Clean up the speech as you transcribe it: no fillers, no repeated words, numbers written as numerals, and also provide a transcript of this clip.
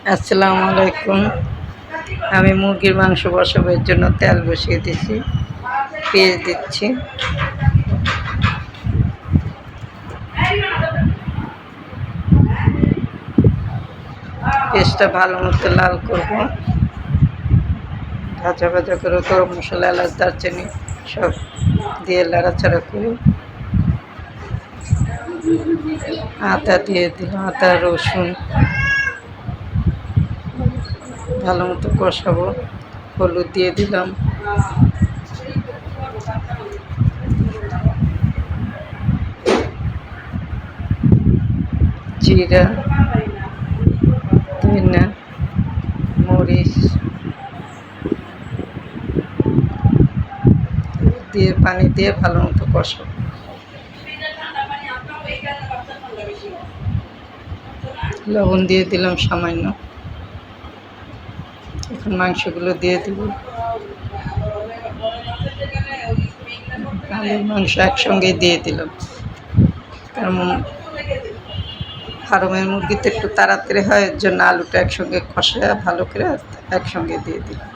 আসসালামু আলাইকুম। আমি মুরগির মাংস বসাবার জন্য তেল বসিয়ে দিয়েছি, পেঁয়াজ দিচ্ছি। পেঁয়াজটা ভালো মতো লাল করব, ভাজা ভাজা করে গরম মশলা, এলাচ, দারচিনি সব দিয়ে নাড়াচাড়া করে আদা দিয়ে দিলাম, আদা রসুন ভালো মতো কষাবো। হলুদ দিয়ে দিলাম, জিরা, ধনিয়া, মরিচ দিয়ে পানি দিয়ে ভালো মতো কষাবো। লবণ দিয়ে দিলাম সামান্য। এখন মাংসগুলো দিয়ে দেব। আলুর মাংস একসঙ্গে দিয়ে দিলাম, কারণ ফার্মের মুরগিতে একটু তাড়াতাড়ি হয়, এর জন্য আলুটা একসঙ্গে কষা ভালো করে একসঙ্গে দিয়ে দিলাম।